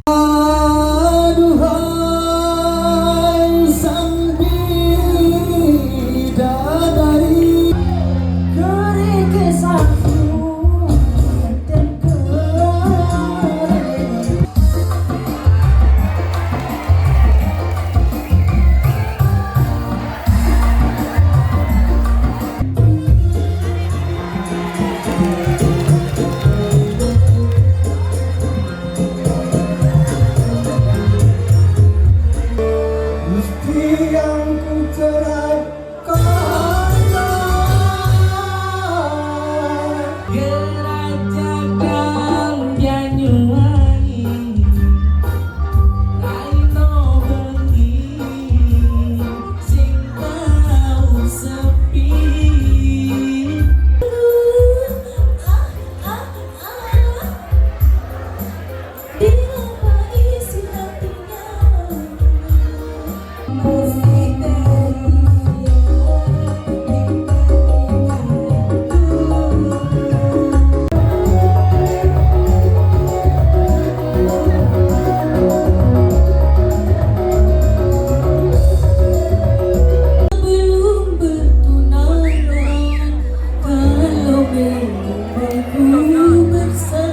Aduhai sang bidadari, Geri kisahku dan kering. mesti yang ku cerahkan. Gerajakan Banyuwangi Raino bengi sing tau sepi. Dilema isi hatinya musik dari belum bertunangan, kalau memang aku bersama